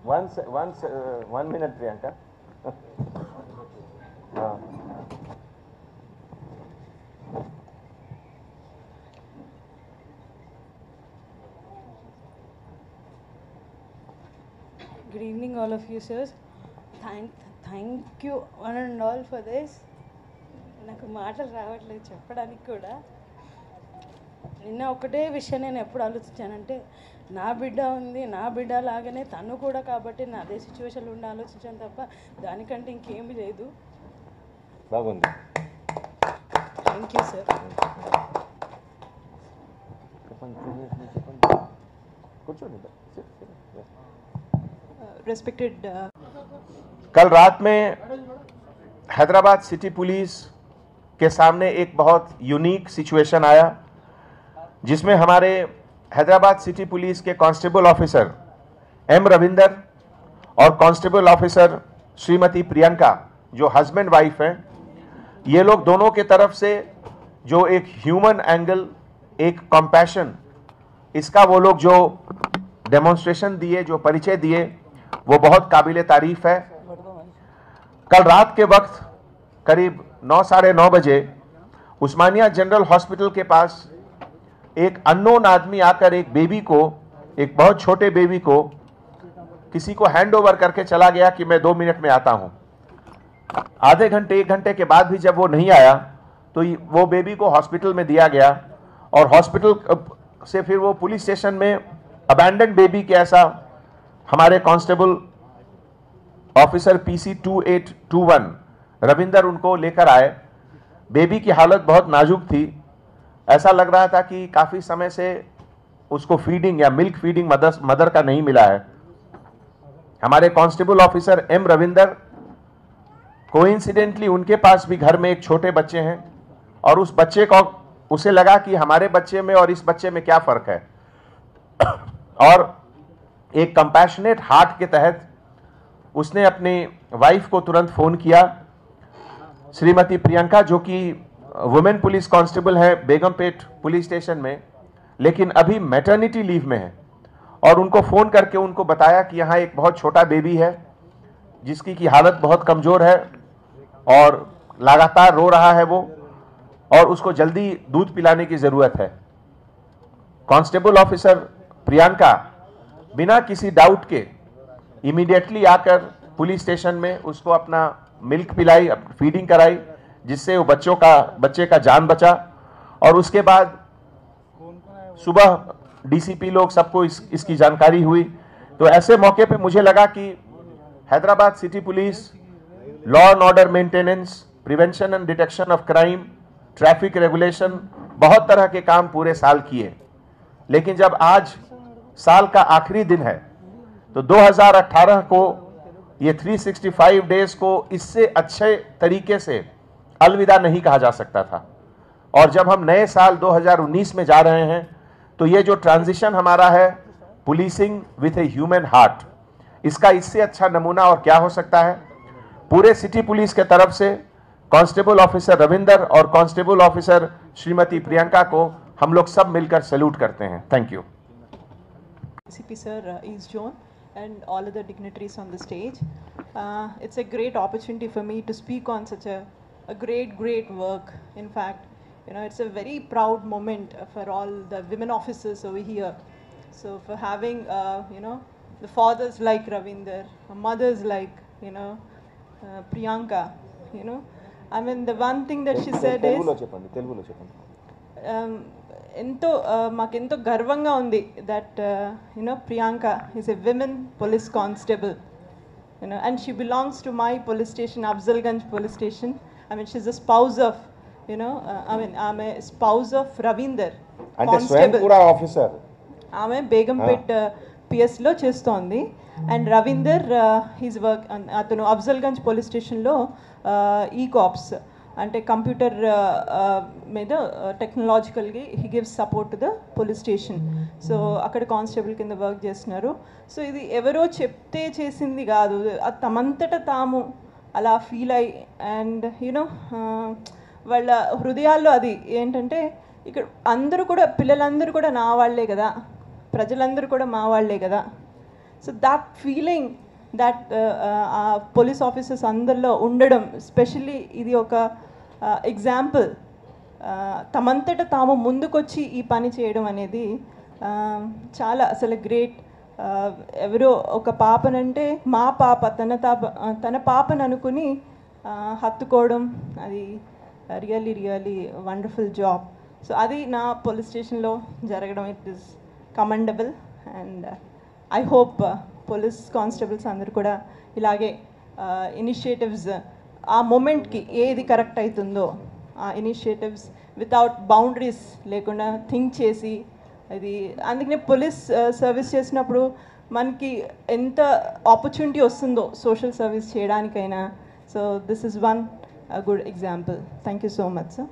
1 minute, Priyanka. Good evening, all of you, sirs. Thank you one and all for this. నాకు మాటలు రావట్లేదు చెప్పడానికి కూడా. నిన్న ఒకటే విషయం నేను ఎప్పుడు ఆలోచించానంటే, నా బిడ్డ ఉంది, నా బిడ్డ లాగానే తను కూడా, కాబట్టి నా అదే సిచ్యువేషన్లో ఉండి ఆలోచించాను తప్ప దానికంటే ఇంకేమీ లేదు. బాగుంది. Thank you sir. Respected कल रात में हैदराबाद सिटी पुलिस के सामने एक बहुत यूनिक सिचुएशन आया, जिसमें हमारे हैदराबाद सिटी पुलिस के कांस्टेबल ऑफिसर एम रविंदर और कांस्टेबल ऑफिसर श्रीमती प्रियंका, जो हस्बैंड वाइफ हैं, ये लोग दोनों के तरफ से जो एक ह्यूमन एंगल, एक कंपैशन, इसका वो लोग जो डेमोन्स्ट्रेशन दिए, जो परिचय दिए, वो बहुत काबिले तारीफ है। कल रात के वक्त करीब 9 साढ़े 9 बजे उस्मानिया जनरल हॉस्पिटल के पास एक अननोन आदमी आकर एक बेबी को, एक बहुत छोटे बेबी को किसी को हैंड ओवर करके चला गया कि मैं 2 मिनट में आता हूं। आधे घंटे 1 घंटे के बाद भी जब वो नहीं आया तो वो बेबी को हॉस्पिटल में दिया गया, और हॉस्पिटल से फिर वो पुलिस स्टेशन में अबैंडन बेबी के ऐसा हमारे कांस्टेबल ऑफिसर PC 2821 रविंदर उनको लेकर आए। बेबी की हालत बहुत नाजुक थी, ऐसा लग रहा था कि काफ़ी समय से उसको फीडिंग या मिल्क फीडिंग मदर का नहीं मिला है। हमारे constable officer M Ravinder, coincidentally उनके पास भी घर में एक छोटे बच्चे हैं, और उस बच्चे को उसे लगा कि हमारे बच्चे में और इस बच्चे में क्या फ़र्क है, और एक कंपैशनेट हार्ट के तहत उसने अपनी वाइफ को तुरंत फ़ोन किया। श्रीमती प्रियंका, जो कि वुमेन पुलिस कांस्टेबल है बेगमपेट पुलिस स्टेशन में, लेकिन अभी मैटरनिटी लीव में है, और उनको फ़ोन करके उनको बताया कि यहाँ एक बहुत छोटा बेबी है जिसकी की हालत बहुत कमज़ोर है और लगातार रो रहा है वो, और उसको जल्दी दूध पिलाने की ज़रूरत है। कांस्टेबल ऑफिसर प्रियंका बिना किसी डाउट के इमीडिएटली आकर पुलिस स्टेशन में उसको अपना मिल्क पिलाई, फीडिंग कराई, जिससे वो बच्चे का जान बचा। और उसके बाद सुबह DCP लोग सबको इसकी जानकारी हुई। तो ऐसे मौके पे मुझे लगा कि Hyderabad city police law and order maintenance, prevention and detection of crime, traffic regulation, बहुत तरह के काम पूरे साल किए, लेकिन जब आज साल का आखिरी दिन है तो 2018 को ये 365 डेज को इससे अच्छे तरीके से अलविदा नहीं कहा जा सकता था। और जब हम नए साल 2019 में जा रहे हैं तो ये जो ट्रांजिशन हमारा है, policing with a human heart, इसका इससे अच्छा नमूना और क्या हो सकता है। पूरे सिटी पुलिस के तरफ से कांस्टेबल ऑफिसर रविंदर और कांस्टेबल ऑफिसर श्रीमती प्रियंका को हम लोग सब मिलकर सैल्यूट करते हैं। Thank you. CP sir, East Zone, and all other dignitaries on the stage. It's a great opportunity for me to speak on such a great work. In fact, it's a very proud moment for all the women officers over here. So for having, the fathers like Ravinder, mothers like, Priyanka, I mean, the one thing that she said is, మాకెంతో గర్వంగా ఉంది that Priyanka is a women police constable, and she belongs to my police station, Afzalganj police station. I mean, she's a spouse of, I'm a spouse of Ravinder, constable. ఆమె Begumpet PS లో చేస్తోంది. And Ravinder his work, అతను Afzalgunj police స్టేషన్లో ఈకాప్స్ అంటే computer మీద టెక్నాలజికల్గా he gives support to the police station. So అక్కడ constable కింద వర్క్ చేస్తున్నారు. సో ఇది ఎవరో చెప్తే చేసింది కాదు, అది తమంతట తాము అలా ఫీల్ అయ్యి, అండ్ వాళ్ళ హృదయాల్లో అది ఏంటంటే, ఇక్కడ అందరూ కూడా, పిల్లలందరూ కూడా నా వాళ్ళే కదా, ప్రజలందరూ కూడా మా వాళ్ళే కదా. So that feeling that police officers అందరిలో ఉండడం, స్పెషల్లీ ఇది ఒక ఎగ్జాంపుల్, తమంతట తాము ముందుకొచ్చి ఈ పని చేయడం అనేది చాలా అసలు గ్రేట్. ఎవరో ఒక పాపనంటే మా పాప తన పాపను అనుకుని హత్తుకోవడం, అది really really wonderful job. So అది నా పోలీస్ స్టేషన్లో జరగడం, it is commendable. And I hope police constables అందరూ కూడా ఇలాగే ఇనిషియేటివ్స్, ఆ మూమెంట్కి ఏది కరెక్ట్ అవుతుందో ఆ ఇనిషియేటివ్స్ వితౌట్ బౌండరీస్ లేకుండా థింక్ చేసి, అది అందుకనే పోలీస్ సర్వీస్ చేసినప్పుడు మనకి ఎంత ఆపర్చునిటీ వస్తుందో సోషల్ సర్వీస్ చేయడానికైనా. So this is one good example. Thank you so much sir.